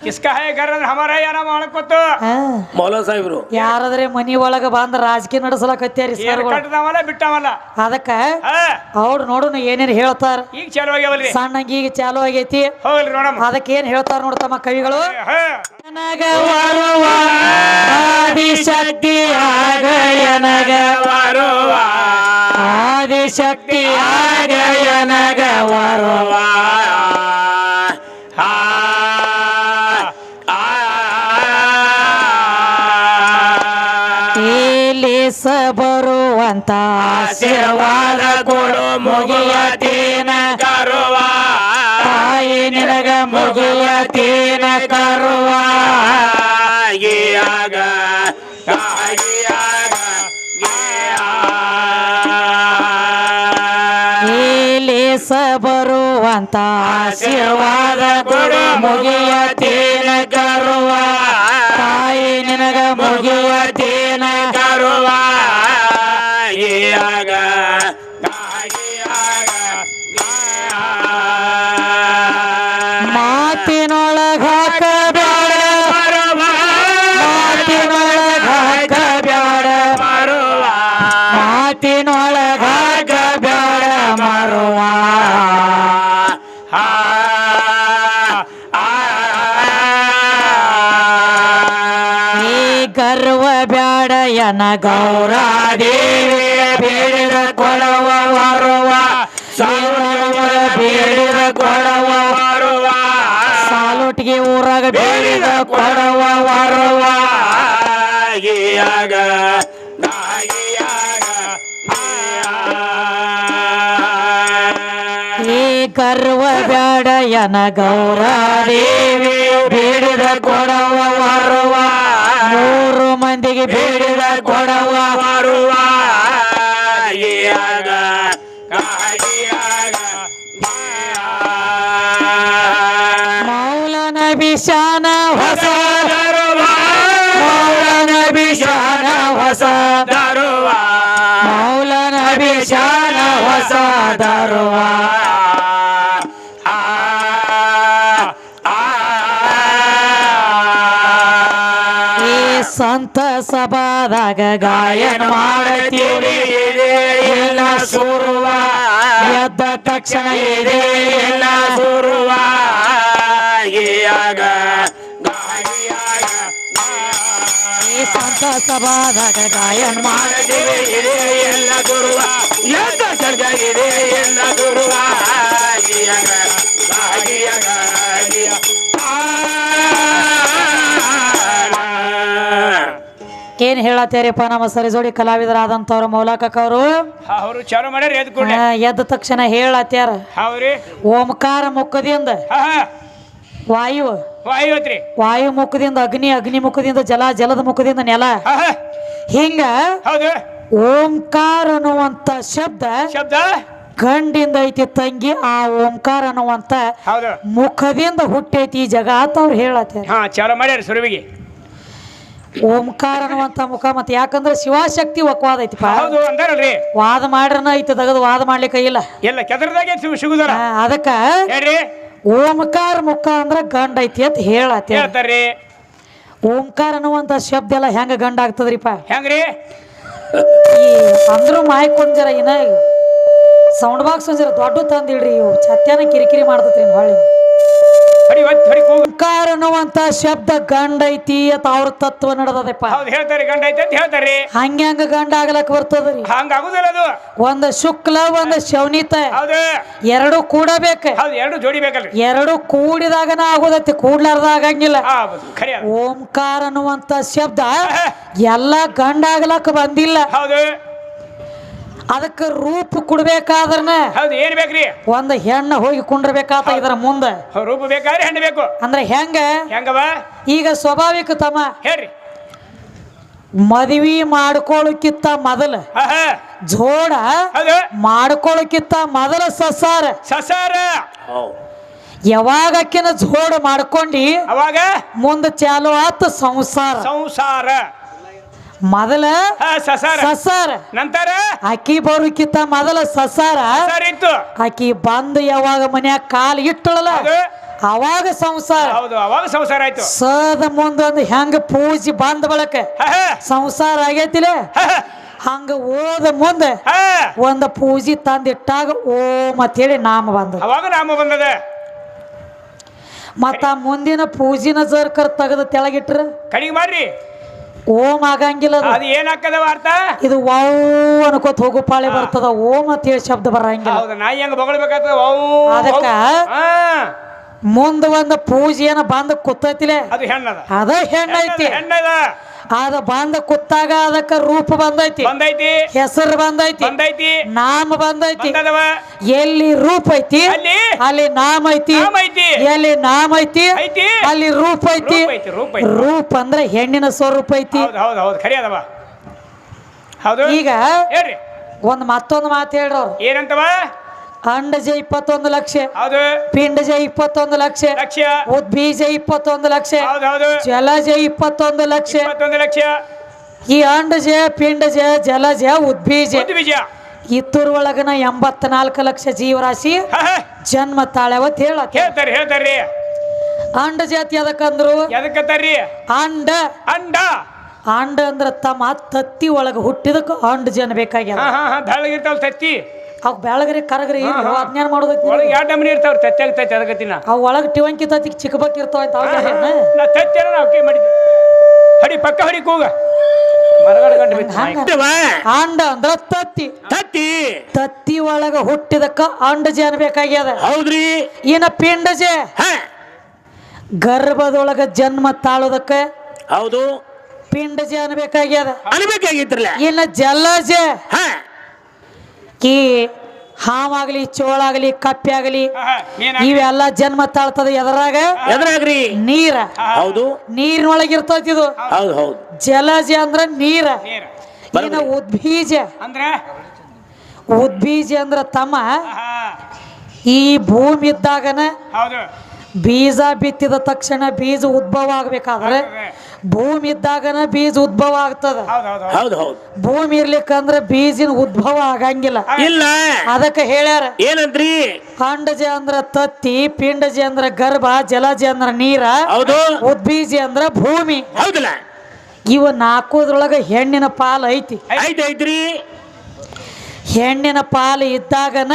किसका है घर हमारा यार ಮಾಡ್ಕೊತ ಮೌಲಾ ಸಾಹೇಬ್ರು ಯಾರಾದ್ರೆ ಮನಿ ಒಳಗ ಬಂದ ರಾಜಕೀಯ ನಡೆಸಲಕತ್ಯಾರಿ ಸರ್ ಕಟ್ಟದವಲ್ಲ ಬಿಟ್ಟವಲ್ಲ ಅದಕ್ಕ ಅವ್ರು ನೋಡೋಣ ಏನೇನು ಹೇಳ್ತಾರ ಈಗ ಚಾಲು ಆಗ್ಯಾವಲ್ರಿ ಸಣ್ಣಂಗಿ ಈಗ ಚಾಲು ಆಗೈತಿ ಹೋಗ್ಲಿ ನೋಡಮ್ಮ ಅದಕ್ಕೆ ಏನ್ ಹೇಳ್ತಾರ ನೋಡ್ತಮ್ಮ ಕವಿಗಳು ನನಗ ವರುವ ಆದಿಶಕ್ತಿ ಆಗಯನಗ ವರುವ ಆದಿಶಕ್ತಿ ಆಗಯನಗ ವರುವ ಬರುವಂತ ಆಶೀರ್ವಾದ ಕೊಡು ಮುಗಿಯತೇನ ಕರುವ ತಾಯಿ ನಿನಗ ಮುಗಿಯತೇನ ಕರುವ ಗಿಯಾಗ ಇಲೇಸ ಬರುವಂತ ಆಶೀರ್ವಾದ ಕೊಡು ಮುಗಿಯತೇನ ಕರುವ ತಾಯಿ ನಿನಗ ಮುಗಿಯತೇನ ಕರುವ ಮಾತಿನೊಳಗ ಹಾಕಬೇಡ ಮಾತಿನೊಳಗ ಹಾಕಬೇಡ ಮಾತಿನೊಳಗ ಹಾಕಬೇಡ ಮರುವ ಈ ಗರ್ವ ಬ್ಯಾಡ ಯನ ಗೌರಾದೇವಿ ಬೇಡಿದ ಕೊಡವ ವರುವ ಬೇಡಿದ ಕೊಡವ ಬರುವ ಸಾಲೊಟ್ಟಿಗೆ ಊರಾಗ ಬೇಡಿದ ಕೊಡವ ವರುವ ಗಿಯಾಗ ಈ ಗರ್ವ ಬ್ಯಾಡ ಯನ ಗೌರಾದೇವಿ ಬೇಡಿದ ಕೊಡವ ವರುವ ಮೂರು ಮಂದಿಗೆ ಬೇಡಿದ ಕೊಡವ ಬರುವ ಮೌಲನ ಬಿಶಾನ ಹೊಸ ಮೌಲನ ಬಿಶಾನ ಹೊಸ ದರುವ ಮೌಲನ ಬಿಶಾನ ಹೊಸ ದರುವ ಈ ಸಂತ ಸಭಾದಾಗ ಗಾಯನ ಮಾಡತೀವಿ ಎಲ್ಲ ಸುರುವ ಎದ್ದ ತಕ್ಷಣ ಇದೆ ಎಲ್ಲ ಸುರುವ ಗಿಯಾಗ ಈ ಸಂತ ಸಭಾದಾಗ ಗಾಯನ ಮಾಡದಿವೆ ಇದೆ ಎಲ್ಲ ಗುರುವ ಎದ್ದ ಸರ್ಗ ಇದೆ ಎಲ್ಲ ಗುರುವ ಗಿಯಾಗ ಗಿಯಾಗ ಏನ್ ಹೇಳತ್ತೇರಿಪ್ಪ ನಮ್ಮ ಸರಿ ಜೋಡಿ ಕಲಾವಿದರಾದಂತವ್ರು ಮೌಲಾಕಕ್ಕವರು ಅವರು ಚಾಲು ಮಾಡ್ಯಾರ ಎದ್ ಕೂಡಲೇ ಎದ್ದ ತಕ್ಷಣ ಹೇಳತ್ಯಾರ ಹೌದ್ರಿ ಓಂಕಾರ ಮುಖದಿಂದ ವಾಯು ಐವತ್ರಿ ವಾಯು ಮುಖದಿಂದ ಅಗ್ನಿ ಅಗ್ನಿ ಮುಖದಿಂದ ಜಲ ಜಲದ ಮುಖದಿಂದ ನೆಲ ಹಿಂಗ ಹೌದು ಓಂಕಾರ ಅನ್ನುವಂತ ಶಬ್ದ ಶಬ್ದ ಗಂಡಿಂದ ಐತಿ ತಂಗಿ ಆ ಓಂಕಾರ ಅನ್ನುವಂತ ಹೌದು ಮುಖದಿಂದ ಹುಟ್ಟೈತಿ ಈ ಜಗತ್ ಅವ್ರು ಹೇಳತ್ಯಾರ ಹಾ ಚಾಲು ಮಾಡ್ಯಾರ ಸುರವಿಗೆ ಓಂಕಾರ ಅನ್ನುವಂತ ಮುಖ ಮತ್ತೆ ಯಾಕಂದ್ರೆ ಶಿವಶಕ್ತಿ ಒಕ್ವಾದ ಐತಿಪ್ಪ ಹೌದು ಅಂದಾರಲ್ರಿ ವಾದ ಮಾಡ್ರನ ಐತಿ ತೆಗೆದು ವಾದ ಮಾಡ್ಲಿಕ್ಕೆ ಇಲ್ಲ ಎಲ್ಲ ಕೆದರದಾಗೆ ಸಿಗುದಾರ ಅದಕ್ಕ ಹೇಳ್ರಿ ಓಂಕಾರ ಮುಖ ಅಂದ್ರ ಗಂಡ ಐತಿ ಅಂತ ಹೇಳತ್ತಿ ಹೇಳ್ತಾರ್ರಿ ಓಂಕಾರ ಅನ್ನುವಂತ ಶಬ್ದ ಎಲ್ಲ ಹೆಂಗ ಗಂಡ ಆಗ್ತದ್ರಿಪ್ಪ ಹೆಂಗ್ರಿ ಈ ಅಂದ್ರು ಮಾಯ್ಕೊಂಡ್ ಜರ ಇನ್ನ ಸೌಂಡ್ ಬಾಕ್ಸ್ ಒಂದ್ ಜರ ದೊಡ್ಡ ತಂದಿಡ್ರಿ ಇವು ಛತ್ಯಾನ ಕಿರಿಕಿರಿ ಮಾಡ್ತತ್ರಿ ಹೊಳ್ಳಿ ಓಂಕಾರ ಅನ್ನುವಂತ ಶಬ್ದ ಗಂಡ ಐತಿ ಅಂತ ಅವ್ರ ತತ್ವ ನಡೆದದಪ್ಪ ಹೌದು ಹೇಳ್ತಾರಿ ಗಂಡ ಐತೆ ಅಂತ ಹೇಳ್ತಾರಿ ಹಂಗ ಗಂಡ ಆಗ್ಲಕ್ ಬರ್ತದ್ರಿ ಹಂಗ ಆಗುದಿಲ್ಲ ಅದು ಒಂದ್ ಶುಕ್ಲ ಒಂದ್ ಶವನಿತ ಹೌದು ಎರಡು ಕೂಡಬೇಕ ಹೌದು ಎರಡು ಜೋಡಿ ಬೇಕಲ್ರಿ ಎರಡು ಕೂಡಿದಾಗನ ಆಗೋದೈತಿ ಕೂಡ್ಲಾರ್ದ ಆಗಂಗಿಲ್ಲ ಖರೆ ಓಂಕಾರ ಅನ್ನುವಂತ ಶಬ್ದ ಎಲ್ಲ ಗಂಡ ಆಗ್ಲಕ್ ಬಂದಿಲ್ಲ ಹೌದು ಅದಕ್ಕೆ ರೂಪ ಕೊಡ್ಬೇಕಾದ್ರನ ಹೌದು ಏನ್ ಬೇಕ್ರಿ ಒಂದ್ ಹೆಣ್ಣ ಹೋಗಿ ಕುಂಡ್ರಬೇಕಾತ ಇದರ ಮುಂದ ರೂಪ ಬೇಕಾದ್ರೆ ಹೆಣ್ಣು ಬೇಕು ಅಂದ್ರೆ ಹೆಂಗವ ಈಗ ಸ್ವಾಭಾವಿಕ ತಮ್ಮ ಹೇಳ್ರಿ ಮದ್ವಿ ಮಾಡ್ಕೊಳಕ್ಕಿಂತ ಮೊದಲ ಜೋಡ ಹೌದು ಮಾಡ್ಕೊಳಕ್ಕಿಂತ ಮೊದಲ ಸಸಾರ ಸಸಾರ ಯಾವಾಗ ಅಕ್ಕಿನ ಜೋಡ ಮಾಡ್ಕೊಂಡಿ ಅವಾಗ ಮುಂದ ಚಾಲು ಆತ ಸಂಸಾರ ಸಂಸಾರ ಮೊದಲ ಸಸಾರ ನಂತರ ಅಕ್ಕಿ ಬರೋಕ್ಕಿಂತ ಮೊದಲ ಸಸಾರ ಇತ್ತು. ಆಕಿ ಬಂದು ಯಾವಾಗ ಮನ್ಯಾಗ ಕಾಲು ಇಟ್ಟಳಲ್ಲ ಅವಾಗ ಸಂಸಾರ ಹೌದು ಅವಾಗ ಸಂಸಾರ ಆಯ್ತು. ಸದ ಮುಂದೊಂದು ಹೆಂಗ ಪೂಜೆ ಬಂದ ಬಳಕ ಸಂಸಾರ ಆಗೈತಿಲ್ಲ ಹಂಗ ಓದ ಮುಂದೆ ಒಂದ ಪೂಜೆ ತಂದಿಟ್ಟಾಗ ಓಂ ಅಂತೇಳಿ ನಾಮ ಬಂದ. ಅವಾಗ ನಾಮ ಬಂದದ. ಮತ್ತ ಮುಂದಿನ ಪೂಜಿನ ಜರ್ಕರ್ ತೆಗೆದು ತೆಳಗಿಟ್ರ ಕಡಿಗೆ ಮಾಡ್ರಿ ಓಂ ಆಗಂಗಿಲ್ಲ. ಅದು ಏನಾಕದವ ಅರ್ಥ? ಇದು ವಾವ್ ಅನ್ಕೋತ ಹೋಗು ಪಾಳೆ ಬರ್ತದ. ಓಂ ಅಂತ ಹೇಳಿ ಶಬ್ದ ಬರಂಗಿಲ್ಲ. ಹೌದು ನಾಯಿ ಹೆಂಗ ಬೊಗಳ್ಬೇಕಾಗ್ತದ. ಅದಕ್ಕ ಮುಂದ ಒಂದ ಪೂಜೆನ ಬಂದ ಕೂತೈತಿಲೆ ಅದು ಹೆಣ್ಣದ. ಅದ ಹೆಣ್ಣೈತಿ. ಹೆಣ್ಣದ ಅದ ಬಂದ ಕುತ್ತಾಗ ಅದಕ್ಕ ರೂಪ ಬಂದೈತಿ, ಬಂದೈತಿ, ಹೆಸರು ಬಂದೈತಿ, ಬಂದೈತಿ, ನಾಮ ಬಂದೈತಿ. ಬಂದದವ. ಎಲ್ಲಿ ರೂಪ ಐತಿ ಅಲ್ಲಿ ನಾಮ ಐತಿ, ಎಲ್ಲಿ ನಾಮ ಐತಿ ಅಲ್ಲಿ ರೂಪ ಐತಿ. ರೂಪ ಅಂದ್ರೆ ಹೆಣ್ಣಿನ ಸ್ವರೂಪ ಐತಿ. ಹೌದು ಹೌದು ಖರಿ ಅದವ. ಹೌದು. ಈಗ ಹೇಳ್ರಿ ಒಂದ್ ಮತ್ತೊಂದು ಮಾತು ಹೇಳ್ರವ್ರು ಏನಂತವ? ಅಂಡಜ 21 ಲಕ್ಷ, ಹೌದು ಪಿಂಡಜ 21 ಲಕ್ಷ, ಉದ್ಬೀಜ 21 ಲಕ್ಷ, ಜಲಜ 21 ಲಕ್ಷ. 21 ಲಕ್ಷ. ಈ ಅಂಡಜ ಪಿಂಡಜ ಜಲಜ ಉದ್ಬೀಜ ಇತ್ತೂರ ಒಳಗನ 84 ಲಕ್ಷ ಜೀವರಾಶಿ ಜನ್ಮ ತಾಳವತ್ ಹೇಳ್ತಾರಿ ಹೇಳ್ತಾರಿ. ಅಂಡ ಜಾತಿ ಅದಕ್ಕಂದ್ರು ಎದಕ್ಕತ್ತಾರಿ? ಅಂಡ ಅಂಡ ಅಂಡ ಅಂದ್ರ ತಮ್ಮ ತತ್ತಿ ಒಳಗ ಹುಟ್ಟಿದಕ್ಕ ಅಂಡ ಜನ ಬೇಕಾಗ್ಯದ. ಬೆಳಗಿರ್ತಾವ ತತ್ತಿ ಅವ್ ಬೆಳಗ್ರಿ ಕರಗ್ರಿ ಅಜ್ಞಾನ ಮಾಡೋದೈತಿ. ಒಳಗೆ 2 ನಮೂನಿ ಇರ್ತಾವ. ತತ್ತಿ ತತ್ತಿ ಅದಕ್ಕತ್ತಿನ ಅವ್ ಒಳಗ ಟಿವಂಕಿ ತತ್ತಿ ಚಿಕ್ಕಬಕ್ ಇರ್ತಾವ ಅಂತ ನಾ ತತ್ತಿ ನಾವು ಕೈ ಮಾಡಿದ್ವಿ. ಹಡಿ ಪಕ್ಕ ಹಡಿ ಕೂಗ ಅಂಡ ಅಂದ್ರ ತತ್ತಿ. ತತ್ತಿ ತತ್ತಿ ಒಳಗ ಹುಟ್ಟಿದಕ್ಕ ಅಂಡ ಜನ ಬೇಕಾಗ್ಯದ. ಹೌದ್ರಿ. ಇನ್ನ ಪಿಂಡಜ ಗರ್ಭದೊಳಗ ಜನ್ಮ ತಾಳೋದಕ್ಕ ಹೌದು ಪಿಂಡಜ ಅನ್ಬೇಕಾಗ್ಯದ. ಅನ್ಬೇಕಾಗಿತ್ರಲ್ಲ. ಇನ್ನ ಜಲಜ ಈ ಹಾವಾಗ್ಲಿ ಚೋಳಾಗ್ಲಿ ಕಪ್ಪೆ ಆಗಲಿ ಇವೆಲ್ಲ ಜನ್ಮ ತಾಳ್ತದ. ಎದ್ರಾಗ್ರಿ ನೀರ. ಹೌದು ನೀರಿನೊಳಗಿರ್ತೈತಿ ಇದು. ಹೌದು ಹೌದು. ಜಲಜ ಅಂದ್ರ ನೀರ. ಇನ್ನ ಉದ್ಬೀಜ ಉದ್ಬೀಜ ಅಂದ್ರ ತಮ್ಮ ಈ ಭೂಮಿ ಇದ್ದಾಗನ ಬೀಜ ಬಿತ್ತಿದ ತಕ್ಷಣ ಬೀಜ ಉದ್ಭವ ಆಗ್ಬೇಕಾದ್ರೆ ಭೂಮಿ ಇದ್ದಾಗನ ಬೀಜ ಉದ್ಭವ ಆಗ್ತದ. ಭೂಮಿ ಇರ್ಲಿಕ್ಕಂದ್ರ ಬೀಜಿನ ಉದ್ಭವ ಆಗಂಗಿಲ್ಲ. ಇಲ್ಲ ಅದಕ್ಕೆ ಹೇಳ್ಯಾರ ಏನಂದ್ರಿ? ಅಂಡಜ ಅಂದ್ರ ತತ್ತಿ, ಪಿಂಡಜ ಅಂದ್ರ ಗರ್ಭ, ಜಲಜ ಅಂದ್ರ ನೀರ, ಉದ್ಬೀಜ ಅಂದ್ರ ಭೂಮಿ. ಹೌದಲ್ಲ. ಇವ ನಾಲ್ಕೋದ್ರೊಳಗ ಹೆಣ್ಣಿನ ಪಾಲು ಐತಿ. ಐತ್ರಿ. ಹೆಣ್ಣಿನ ಪಾಲು ಇದ್ದಾಗನ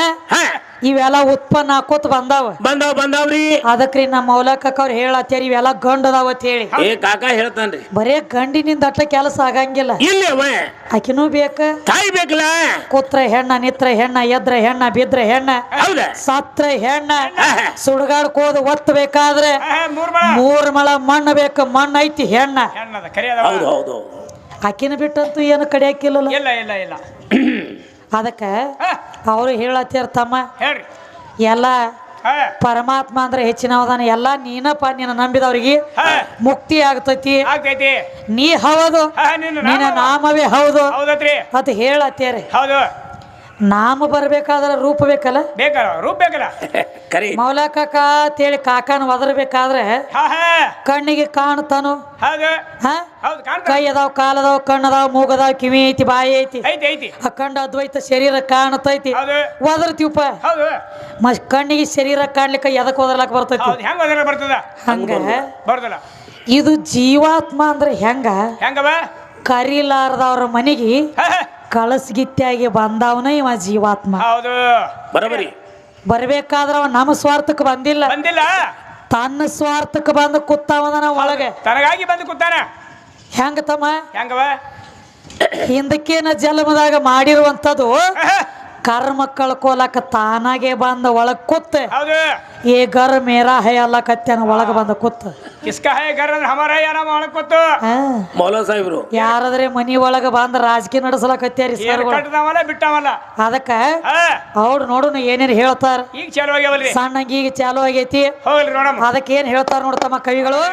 ಇವೆಲ್ಲ ಉತ್ಪನ್ನ ಹಾಕೋತ ಬಂದಾವ್ರಿ. ಅದಕ್ರಿ ನಮ್ಮ ಮೌಲಕ ಅವ್ರು ಹೇಳತ್ತೇರಿ ಇವೆಲ್ಲ ಗಂಡದಾವತ್ ಹೇಳಿ. ಕಾಕ ಹೇಳ್ತಾನ್ರಿ ಬರೇ ಗಂಡಿನಿಂದ ಅಟ್ಟ ಕೆಲಸ ಆಗಂಗಿಲ್ಲ. ಆಕಿನೂ ಬೇಕ, ತಾಯಿ ಬೇಕಲ್ಲ. ಕೂತ್ರ ಹೆಣ್ಣ, ನಿತ್ರ ಹೆಣ್ಣ, ಎದ್ರ ಹೆಣ್ಣ, ಬಿದ್ರ ಹೆಣ್ಣ, ಸತ್ರ ಹೆಣ್ಣ, ಸುಡ್ಗಾಡ್ಕೋದು ಒತ್ತಬೇಕಾದ್ರೆ 3 ಮಳ ಮಣ್ಣು ಬೇಕು. ಮಣ್ಣು ಐತಿ ಹೆಣ್ಣ. ಆಕಿನ ಬಿಟ್ಟಂತೂ ಏನು ಕಡಿಯಾಕಿಲ್ಲ. ಅದಕ್ಕ ಅವರು ಹೇಳತ್ತಾರ ತಮ್ಮ ಎಲ್ಲ ಪರಮಾತ್ಮ ಅಂದ್ರೆ ಹೆಚ್ಚಿನವದಾನ. ಎಲ್ಲ ನೀನಪ್ಪ ನೀನ ನಂಬಿದವ್ರಿಗೆ ಮುಕ್ತಿ ಆಗ್ತೈತಿ. ನೀ ಹೌದು, ನಿನ್ನ ನಾಮವೇ ಹೌದು ಅಂತ ಹೇಳತ್ತೇರಿ. ನಾಮ ಬರ್ಬೇಕಾದ್ರ ರೂಪ ಬೇಕಲ್ಲ, ರೂಪ ಬೇಕಲ್ಲ. ಮೌಲಕ ಅಂತೇಳಿ ಕಾಕನ ಒದರ್ಬೇಕಾದ್ರೆ ಕಣ್ಣಿಗೆ ಕಾಣ್ತಾನು. ಕೈ ಅದಾವ, ಕಾಲದಾವ, ಕಣ್ಣದಾವ, ಮೂಗದಾವ, ಕಿವಿ ಐತಿ, ಬಾಯಿ ಐತಿ, ಅಖಂಡ ಅದ್ವೈತ ಶರೀರ ಕಾಣತೈತಿ. ಒದರ್ತೀವಪ್ಪ. ಕಣ್ಣಿಗೆ ಶರೀರ ಕಾಣ್ಲಿಕ್ಕ ಎದಕ್ ಒದರ್ಲಕ್ ಬರ್ತೈತಿ? ಹಂಗ ಇದು ಜೀವಾತ್ಮ ಅಂದ್ರೆ ಹೆಂಗ ಕರಿಲಾರದವ್ರ ಮನೆಗೆ ಕಳಸ್ಗಿತ್ಯಾಗಿ ಬಂದವನ ಇವ ಜೀವಾತ್ಮ. ಬರ್ಬೇಕಾದ್ರ ಅವ ನಮ್ಮ ಸ್ವಾರ್ಥಕ್ಕೆ ಬಂದಿಲ್ಲ, ತನ್ನ ಸ್ವಾರ್ಥಕ್ಕೆ ಬಂದು ಕೂತಾವನ ಒಳಗೆ. ತನಗಾಗಿ ಬಂದು ಕೂತಾನ. ಹೆಂಗ ತಮ್ಮ? ಹಿಂದಕ್ಕೇನ ಜನ್ಮದಾಗ ಮಾಡಿರುವಂತದ್ದು ಕರ್ಮ ಕಳ್ಕೊಲಕ ತಾನಾಗೆ ಬಂದ ಒಳಗ್ ಕೂತ್ ಏ ಗರ್ ಮೇರಾ ಹೈ ಅಲ್ಲ ಕತ್ಯಾನ ಒಳಗ ಬಂದ ಕೂತ್. ಯಾರಾದ್ರೆ ಮನಿ ಒಳಗ ಬಂದ ರಾಜಕೀಯ ನಡೆಸಲಕತ್ಯಾರಿ ಅದಕ್ಕ ಅವ್ರು ನೋಡುನು ಏನೇನು ಹೇಳ್ತಾರ. ಸಣ್ಣಂಗ ಈಗ ಚಾಲು ಆಗೈತಿ. ಅದಕ್ಕೆ ಏನ್ ಹೇಳ್ತಾರ ನೋಡ್ತಮ್ಮ ಕವಿಗಳು.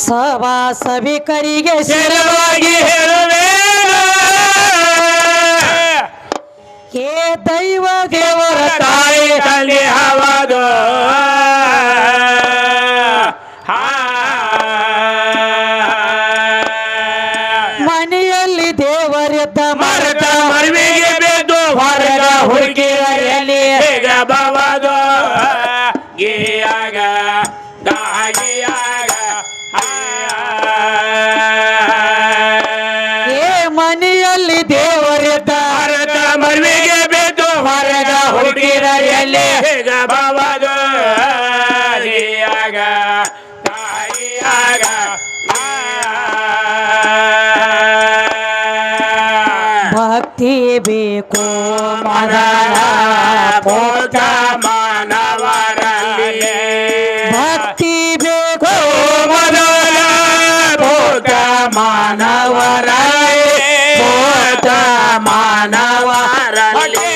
ಸಭಾ ಸಭಿಕರಿಗೆ ಶರಣವಾಗಿ ಹೇಳುವೆ, ಏ ದೈವ ದೇವರ ತಾಯಿ ತಂದೆ ಹವದು. ದೇವರಿದ್ದ ಮರದ ಮರವಿಗೆ ಬಿದ್ದು ಹೊರಗ ಹುಡುಗಿಯರಲ್ಲಿ ಹೇಗ ಬಾವಾದು ಗೀಯಾಗ ಗಾಗಿಯಾಗ ಏ ಮನೆಯಲ್ಲಿ ದೇವರಿದ್ದ ಮರದ ಮರವಿಗೆ ಬಿದ್ದು ಹೊರಗ ಹುಡುಗಿಯರಲ್ಲಿ ಹೇಗ ಬಾವಾದು ಗೀಯಾಗ ಗಾಗಿಯಾಗ ಭಕ್ತಿ ಬೇಕು ಮದನ ಪೋತ ಮಾನವರಲ್ಲಿ ಭಕ್ತಿ ಬೇಕು ಮದನ ಪೋತ ಮಾನವರಲ್ಲಿ ಪೋತ ಮಾನವರಲ್ಲಿ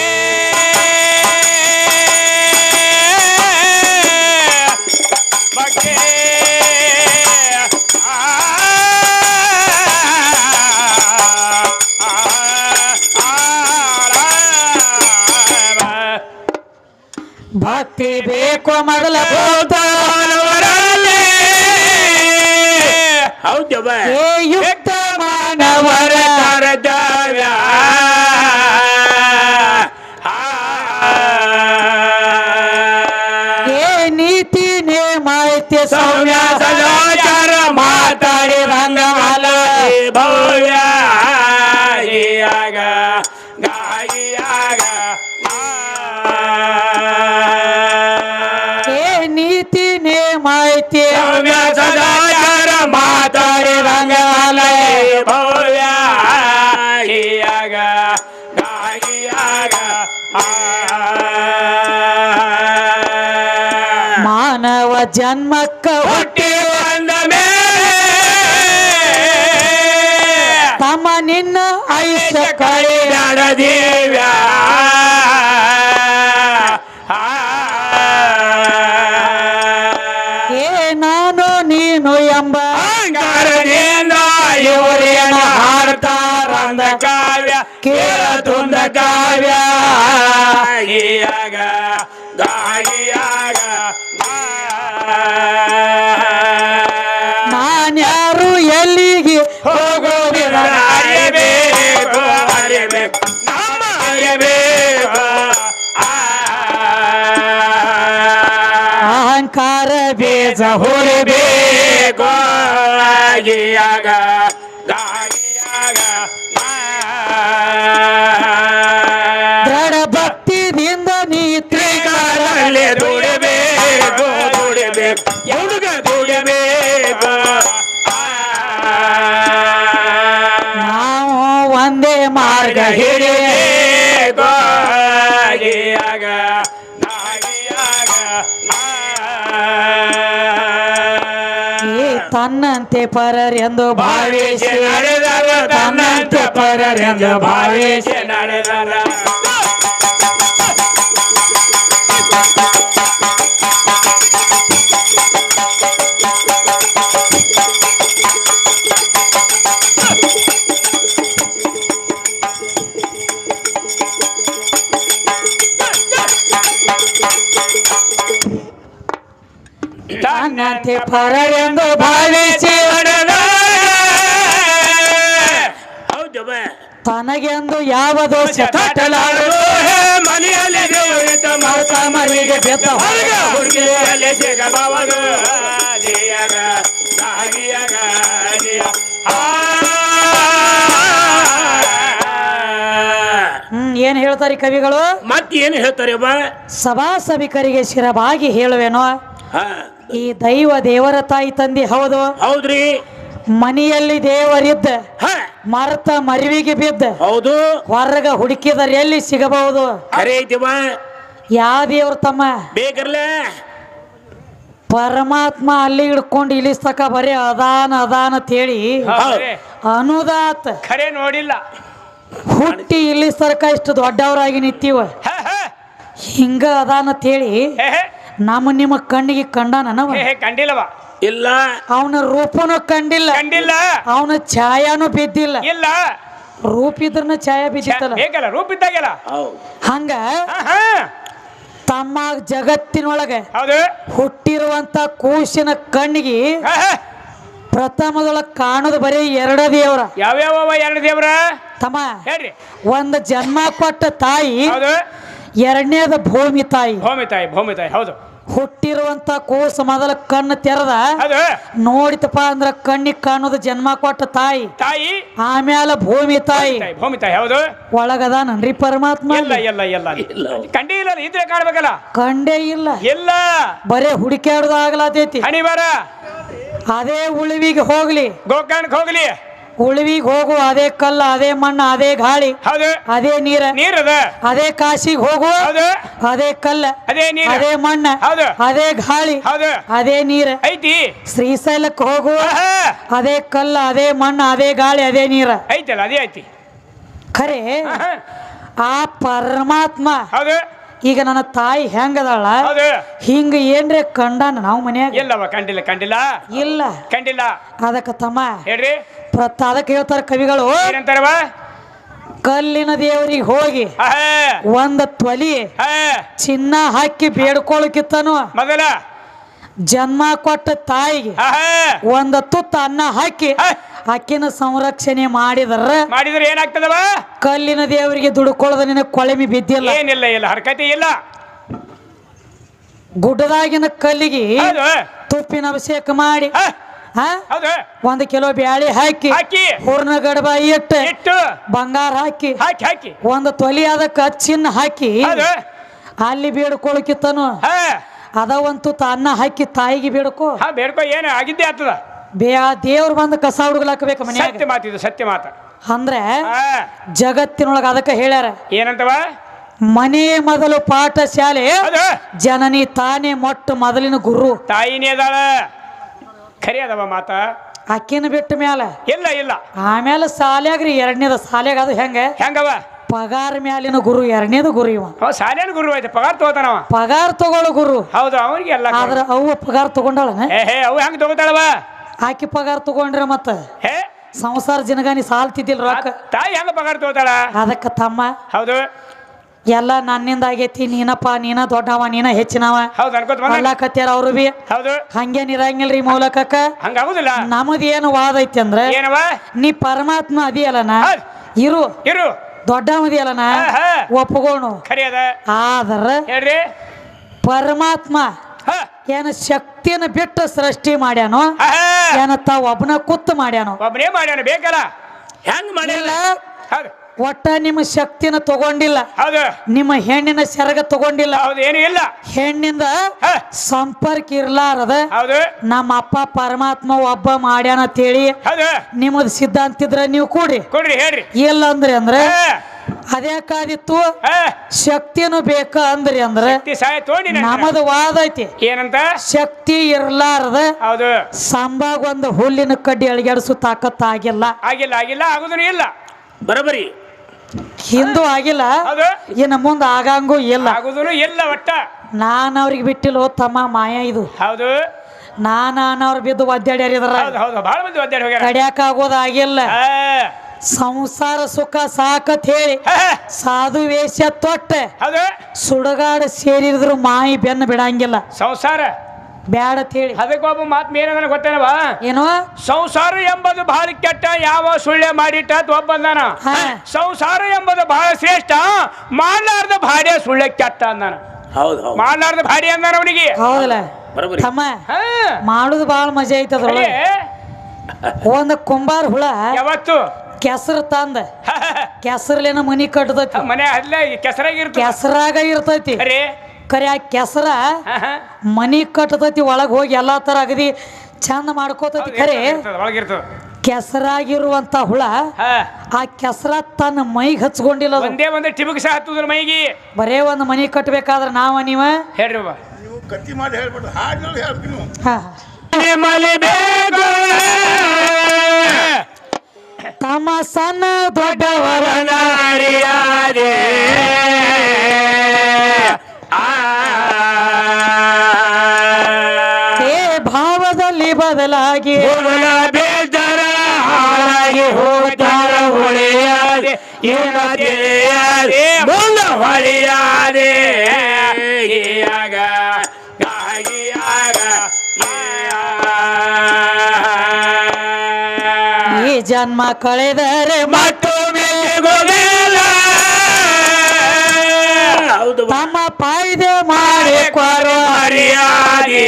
ಭಕ್ತಿ ಬೇಕು ಮೊದಲ ಪೋತ ಮಾನವರಲ್ಲಿ ಹೌದವ ಏ ಯುಕ್ತ ಮಾನವರ ಕರದವ್ಯ ಏ ನೀತಿ ನೇಮಾಯ್ತಿ ಸೌಮ್ಯ ಸದಾಚಾರ ಮಾತಾಡಿ ರಂಗಮಲ ಭವ್ಯ ಗಾಯಿಯಾಗ ಗಾಯಿಯಾಗ ಏ ನೀತಿ ನೇಮಾಯ್ತಿ ಸೌಮ್ಯ ಸದಾಚಾರ ಮಾತಾಡಿ ರಂಗಮಲ ಭವ್ಯ ಗಾಯಿಯಾಗ ಗಾಯಿಯಾಗ ಮಾನವ ಜನ್ಮಕ್ಕ ಹುಟ್ಟಿ ಬಂದ ಮೇಲೆ ತಮ್ಮ ನಿನ್ನ ಆಯುಷ್ಯ ಕಳೆ ದೇವ್ಯ ಏ ನಾನು ನೀನು ಎಂಬ ಅಹಂಕಾರದಿಂದ ಇವರೇನ ಹಾಡ್ತಾರಂದ ಕಾವ್ಯ ಕೇಳ ತುಂದ ಕಾವ್ಯ ಗಾಯಿಯಾಗ ಗಾಯಿಯಾಗ ನಾನ್ಯಾರು ಎಲ್ಲಿಗೆ ಹೋಗೋದಿಲ್ಲ ಅರಿಬೇಕು ಅರಿಬೇಕು ನಮ್ಮ ಅರಿಬೇಕು ಅಹಂಕಾರ ಬೀಜ ಹುರಿಬೇಕು ಗಾಗಿಯಾಗ ಗಾಗಿಯಾಗ ದೃಢ ಭಕ್ತಿದಿಂದ ನೀ ತ್ರಿಕಾಲಲ್ಲಿ ದುಡಿಬೇಕು ದುಡಿಬೇಕು ಹುಡುಗ ದುಡಿಬೇಕು ನಾವು ಒಂದೇ ಮಾರ್ಗ ಹಿಡಿಬೇಕು ಗಾಗಿಯಾಗ ಗಾಗಿಯಾಗ ಏ ತನ್ನಂತೆ ಪರರೆಂದು ಭಾವಿಸಿ ನಡೆದರ ತನ್ನಂತೆ ಪರರೆಂದು ಭಾವಿಸಿ ನಡೆದರ ತನ್ನಂತೆ ಪರರೆಂದು ಭಾವಿಸಿ ಹೌದವ ತನಗೆಂದು ಯಾವ ದೋಷ ಕಟ್ಟಲಾರದು ಮನೆಯಲ್ಲಿ ದೇವರಿದ್ದ ಮೌತ ಮರಿಗೆ ಬೆತ್ತ ಹೊರಗ ಹುಡುಗಿಯಲ್ಲಿ ಸಿಗಬಹುದು ಗಾಗಿಯಾಗ ಗಾಗಿಯಾಗ ಏನ್ ಹೇಳ್ತಾರೆ ಕವಿಗಳು ಮತ್ತೇನು ಹೇಳ್ತಾರೆ ಬಾ ಸಭಾ ಸಭಿಕರಿಗೆ ಶಿರಬಾಗಿ ಹೇಳುವೆನೋ ಹಾ ಈ ದೈವ ದೇವರ ತಾಯಿ ತಂದೆ ಹೌದು ಹೌದ್ರಿ ಮನೆಯಲ್ಲಿ ದೇವರಿದ್ದ ಹ ಮರತ ಮರಿವಿಗೆ ಬಿದ್ದ ಹೌದು ಹೊರಗ ಹುಡುಕಿದರೆ ಎಲ್ಲಿ ಸಿಗಬಹುದು ಖರೆ ಐತಿವ ಯಾವ ದೇವ್ರ ತಮ್ಮ ಬೇಕರ್ಲ ಪರಮಾತ್ಮ ಅಲ್ಲಿ ಹಿಡ್ಕೊಂಡು ಇಳಿಸ್ತಕ ಬರೀ ಅದಾನ ಅದಾನ ಅಂತೇಳಿ ಅನುದಾತ್ ಖರೆ ನೋಡಿಲ್ಲ ಹುಟ್ಟಿ ಇಳಿಸ್ತರ್ಕ ಇಷ್ಟು ದೊಡ್ಡವರಾಗಿ ನಿಂತೀವ ಹಿಂಗ ಅದಾನ ಅಂತೇಳಿ ನಮ್ಮ ನಿಮ್ಮ ಕಣ್ಣಿಗೆ ಕಂಡಾನವ ಕಂಡಿಲ್ಲವ ಇಲ್ಲ ಅವನ ರೂಪನು ಕಂಡಿಲ್ಲ ಕಂಡಿಲ್ಲ ಅವನ ಛಾಯಾನು ಬಿದ್ದಿಲ್ಲ ಇಲ್ಲ ರೂಪ ಇದ್ರನ ಛಾಯಾ ಬಿದ್ದಿತ್ತಲ್ಲ ಬೇಕಲ್ಲ ರೂಪ ಇದ್ದಾಗೆಲ್ಲ ಹಂಗ ತಮ್ಮ ಜಗತ್ತಿನೊಳಗೆ ಹೌದು ಹುಟ್ಟಿರುವಂತ ಕೂಸಿನ ಕಣ್ಣಿಗೆ ಪ್ರಥಮದೊಳಗೆ ಕಾಣೋದು ಬರೀ 2 ದೇವ್ರ ಯಾವ್ಯಾವ 2 ದೇವ್ರ ತಮ್ಮ ಹೇಳ್ರಿ ಒಂದು ಜನ್ಮ ಕೊಟ್ಟ ತಾಯಿ, ಹೌದು ಎರಡನೇದ ಭೂಮಿ ತಾಯಿ. ಭೂಮಿ ತಾಯಿ ಹೌದು. ಹುಟ್ಟಿರುವಂತ ಕೂಸು ಮೊದಲ ಕಣ್ಣು ತೆರೆದ ಅದು ನೋಡಿತಪ್ಪ ಅಂದ್ರ ಕಣ್ಣಿಗೆ ಕಾಣೋದು ಜನ್ಮ ಕೊಟ್ಟ ತಾಯಿ. ಆಮ್ಯಾಲ ಭೂಮಿ ತಾಯಿ ಹೌದು. ಒಳಗದಾನನ್ರಿ ಪರಮಾತ್ಮ? ಕಂಡೇ ಇಲ್ಲ, ಇದ್ರೆ ಕಾಣ್ಬೇಕಲ್ಲ. ಕಂಡೇ ಇಲ್ಲ, ಇಲ್ಲ, ಬರೇ ಹುಡುಕ್ಯಾಡ್ದು ಆಗ್ಲಾತೈತಿ. ಹಣಿವಾರ ಅದೇ ಉಳಿವಿಗೆ ಹೋಗ್ಲಿ, ಗೋಕರ್ಣಕ್ಕೆ ಹೋಗ್ಲಿ, ಉಳಿವಿಗೆ ಹೋಗು ಅದೇ ಕಲ್ಲ, ಅದೇ ಮಣ್ಣ, ಅದೇ ಗಾಳಿ, ಹೌದು, ಅದೇ ನೀರದ, ಅದೇ ಕಾಶಿಗೆ ಹೋಗು ಅದೇ ಕಲ್ಲ, ಅದೇ ನೀರ, ಅದೇ ಮಣ್ಣ, ಹೌದು, ಅದೇ ಗಾಳಿ, ಹೌದು, ಅದೇ ನೀರ ಐತಿ. ಶ್ರೀಶೈಲಕ್ಕೆ ಹೋಗು ಅದೇ ಕಲ್ಲ, ಅದೇ ಮಣ್ಣ, ಅದೇ ಗಾಳಿ, ಅದೇ ನೀರ ಐತಲ್ಲ, ಅದೇ ಐತಿ. ಖರೆ ಆ ಪರಮಾತ್ಮ ಹೌದು. ಈಗ ನನ್ನ ತಾಯಿ ಹೆಂಗದಾಳ, ಹಿಂಗ ಏನ್ರೆ ಕಂಡಾನ ನಾವು ಮನ್ಯಾಗ? ಇಲ್ಲವ, ಕಂಡಿಲ್ಲ ಇಲ್ಲ, ಕಂಡಿಲ್ಲ. ಅದಕ್ಕ ತಮ್ಮ ಹೇಳ್ರಿ, ಅದಕ್ಕೆ ಹೇಳ್ತಾರ ಕವಿಗಳು, ಏನಂತಾರವ? ಕಲ್ಲಿನ ದೇವರಿಗೆ ಹೋಗಿ ಒಂದ ತೊಲಿ ಚಿನ್ನ ಹಾಕಿ ಬೇಡ್ಕೊಳಕಿತ್ತನು ಮೊದಲ ಜನ್ಮ ಕೊಟ್ಟ ತಾಯಿಗೆ ಒಂದ ತುತ್ತ ಅನ್ನ ಹಾಕಿ ಅಕ್ಕಿನ ಸಂರಕ್ಷಣೆ ಮಾಡಿದ್ರ ಏನಾಗ್ತದವ? ಕಲ್ಲಿನ ದೇವರಿಗೆ ದುಡ್ಕೊಳ್ಳದ ನಿನ್ನ ಕೊಳೆಮಿ ಬಿದ್ದಿಲ್ಲ, ಏನಿಲ್ಲ, ಹರಕತೆ ಇಲ್ಲ. ಗುಡ್ಡದಾಗಿನ ಕಲ್ಲಿಗೆ ತುಪ್ಪಿನ ಅಭಿಷೇಕ ಮಾಡಿ 1 ಕಿಲೋ ಬ್ಯಾಳಿ ಹಾಕಿ ಹೂರ್ನ ಗಡಬ ಇಟ್ಟು ಬಂಗಾರ ಹಾಕಿ ಒಂದು ತೊಲಿ ಅದಕ್ಕ ಚಿನ್ನ ಹಾಕಿ ಅಲ್ಲಿ ಬೇಡ್ಕೊಳಕಿತ್ತನು ಅದ ಒಂದು ಅನ್ನ ಹಾಕಿ ತಾಯಿಗೆ ಬೇಡ್ಕೋ ಏನು ಆಗಿದ್ದೆ ಆಗ್ತದ. ದೇವ್ರು ಬಂದು ಕಸ ಹುಡುಗ್ಲಾಕಬೇಕು ಮನೆ. ಸತ್ಯ ಮಾತ ಅಂದ್ರೆ ಜಗತ್ತಿನೊಳಗ ಅದಕ್ಕ ಹೇಳ್ಯಾರ ಏನಂತವ? ಮನೆ ಮೊದಲು ಪಾಠಶಾಲೆ, ಜನನಿ ತಾನೇ ಮೊಟ್ಟ ಮೊದಲಿನ ಗುರು. ತಾಯಿನೇ ಅದಾಳ, ಖರಿ ಅದವ ಮಾತ. ಅಕ್ಕಿನ ಬಿಟ್ಟ ಮ್ಯಾಲ ಇಲ್ಲ ಆಮೇಲೆ ಸಾಲ್ಯಾಗ್ರಿ ಎರಡನೇದ ಸಾಲ್ಯಾಗ ಅದು ಹೆಂಗವ? ಪಗಾರ ಮ್ಯಾಲಿನ ಗುರು, ಎರಡನೇದು ಗುರು. ಇವ ಸಾಲೇನ ಗುರು ಐತೆ, ಪಗಾರ ತಗೋತಾನವ. ಪಗಾರ ತಗೊಳ್ಳೋ ಗುರು. ಹೌದು, ಅವನಿಗೆ ಎಲ್ಲ. ಆದ್ರ ಅವ್ವ ಪಗಾರ ತಗೊಂಡಾಳನ? ಅವ್ ಹೆಂಗ್ ತಗೋತಾಳವ? ಆಕಿ ಪಗಾರ ತಗೊಂಡ್ರ ಮತ್ತ ಸಂಸಾರ ಜನಗಾನಿ ಸಾಲ್ತಿದ್ದಿಲ್ ರೊಕ್ಕ. ತಾಯಿ ಹೆಂಗ ಪಗಾರ ತಗೋತಾಳ? ಅದಕ್ಕ ತಮ್ಮ ಹೌದು, ಎಲ್ಲ ನನ್ನಿಂದ ಆಗೈತಿ, ನೀನ ದೊಡ್ಡವ, ನೀನ ಹೆಚ್ಚಿನವ ಅನ್ಲಾಕತ್ಯಾರ ಅವ್ರು ಬಿ. ಹೌದು, ಹಂಗೇನ್ ಇರಂಗಿಲ್ರಿ ಮೌಲಕಕ್ಕ. ಹಂಗಾಗುದಿಲ್ಲ. ನಮದ್ ಏನು ವಾದ ಐತಿ ಅಂದ್ರ, ನೀ ಪರಮಾತ್ಮ ಅದಿಯಲ್ಲನ, ಇರು ದೊಡ್ಡವದಿಯಲ್ಲನ ಒಪ್ಪಗೋಣು. ಆದ್ರ ಪರಮಾತ್ಮ ಏನ ಶಕ್ತಿಯನ್ನು ಬಿಟ್ಟು ಸೃಷ್ಟಿ ಮಾಡ್ಯಾನೋ, ಏನ ತಾವ್ ಒಬ್ಬನ ಕುತ್ತು ಮಾಡ್ಯಾನೋ? ಒಬ್ಬನೇ ಮಾಡ್ಯಾನ, ಬೇಕಲ್ಲ. ಹೆಂಗ್ ಮಾಡಿಲ್ಲ? ಒಟ್ಟ ನಿಮ್ಮ ಶಕ್ತಿನ ತಗೊಂಡಿಲ್ಲ, ನಿಮ್ಮ ಹೆಣ್ಣಿನ ಸೆರಗ ತಗೊಂಡಿಲ್ಲ, ಏನು ಇಲ್ಲ. ಹೆಣ್ಣಿಂದ ಸಂಪರ್ಕ ಇರ್ಲಾರದ ನಮ್ಮ ಅಪ್ಪ ಪರಮಾತ್ಮ ಒಬ್ಬ ಮಾಡ್ಯಾನ ಅಂತೇಳಿ ನಿಮ್ಮದು ಸಿದ್ಧಾಂತ ಇದ್ರ ನೀವು ಕೊಡ್ರಿ ಹೇಳ್ರಿ. ಇಲ್ಲ ಅಂದ್ರೆ ಅದ್ಯಾಕಾದಿತ್ತು? ಶಕ್ತಿನೂ ಬೇಕ ಅಂದ್ರೆ ನಮ್ಮದು ವಾದ ಐತಿ. ಏನಂತ? ಶಕ್ತಿ ಇರ್ಲಾರದ ಸಂಭಾಗ ಒಂದು ಹುಲ್ಲಿನ ಕಡ್ಡಿ ಅಳಿಗಾಡಿಸು ತಾಕತ್ ಆಗಿಲ್ಲ. ಆಗುದೂ ಇಲ್ಲ. ಬರಬರಿ ಹಿಂದೂ ಆಗಿಲ್ಲ, ಇನ್ನು ಮುಂದೆ ಆಗಂಗೂ ಇಲ್ಲ. ಒಟ್ಟ ನಾನು ಅವ್ರಿಗೆ ಬಿಟ್ಟಿಲ್ಲ ತಮ್ಮ, ಮಾಯ ಇದು. ಹೌದು, ಅವ್ರು ಬಿದ್ದು ಒದ್ದಾಡ್ಯಾರ, ಕಡಿಯಾಕ ಆಗೋದಾಗಿಲ್ಲ. ಸಂಸಾರ ಸುಖ ಸಾಕತ್ ಹೇಳಿ ಸಾಧು ವೇಷ ತೊಟ್ಟ ಸುಡಗಾಡ ಸೇರಿದ್ರು ಮಾಯಿ ಬೆನ್ನ ಬಿಡಂಗಿಲ್ಲ. ಸಂಸಾರ ಬ್ಯಾಡ ಹೇಳಿ ಅದಕ್ಕೊಬ್ಬ ಮಾತ್ ಮೇನ ಗೊತ್ತೇನವಾ? ಏನು? ಸಂಸಾರ ಎಂಬುದು ಬಹಳ ಕೆಟ್ಟ, ಯಾವ ಸುಳ್ಳೆ ಮಾಡಿಟ್ಟ ಒಬ್ಬಂದಾನ. ಸಂಸಾರ ಎಂಬುದು ಬಹಳ ಶ್ರೇಷ್ಠ, ಮಾಡ್ಲಾರ್ದ ಭಾಡ್ಯ ಸುಳ್ಳೆ ಕೆಟ್ಟ ಅಂದಾನ. ಮಾಡ್ಲಾರ್ದ ಭಾಡ್ಯ ಅಂದಾನ ಅವನಿಗೆ. ಹೌದಲ್ಲ ತಮ್ಮ, ಮಾಡುದು ಬಹಳ ಮಜಾ ಐತದ್ರೊಳಗೆ. ಒಂದು ಕುಂಬಾರ ಹುಳ ಯಾವತ್ತು ಕೆಸರು ತಂದ ಕೆಸರ್ಲೇನ ಮನಿ ಕಟ್ಟದೈತಿ. ಮನೆ ಕೆಸರಾಗ ಇರ್ತೈತಿ. ಕರೆ ಆ ಕೆಸರ ಮನಿ ಕಟ್ಟತೈತಿ, ಒಳಗ್ ಹೋಗಿ ಎಲ್ಲಾ ತರ ಅಗದಿ ಚಂದ ಮಾಡ್ಕೋತೈತಿ. ಖರೆ ಕೆಸರಾಗಿರುವಂತ ಹುಳ ಆ ಕೆಸರ ತನ್ನ ಮೈಗೆ ಹಚ್ಕೊಂಡಿಲ್ಲ. ಒಂದೇ ಟಿಬುಕ್ಸ ಹತ್ತುದ್ರ ಮೈಗಿ. ಬರೇ ಒಂದು ಮನಿ ಕಟ್ಟಬೇಕಾದ್ರೆ ನಾವ ನೀವ ಹೇಳ್ರಿ ಕತ್ತಿ ಮಾಡಿ ಹೇಳ್ಬಿಟ್ಟು ಹಾಡು ಹೇಳ್ತೀನಿ. ತಮ್ಮ ಸಣ್ಣ ದೊಡ್ಡವರ ನಾರಿಯಾದೆ ಭಾವದಲ್ಲಿ ಬದಲಾಗಿ ಬೇಜಾರ ಹಾಳಾಗಿ ಹೋಗ್ತಾರ ಹೊಳೆಯಾದೆ ಮುಂದ ಹೊಳೆಯಾದೆ ಈ ಜನ್ಮ ಕಳೆದರೆ ಮತ್ತೊಮ್ಮೆ ಆಗೋದಿಲ್ಲ ಹೌದು ತಮ್ಮ ಪಾಯ್ದೆ ಮಾಡಿ ಕೊರೋ ಮರ್ಯಾದೆ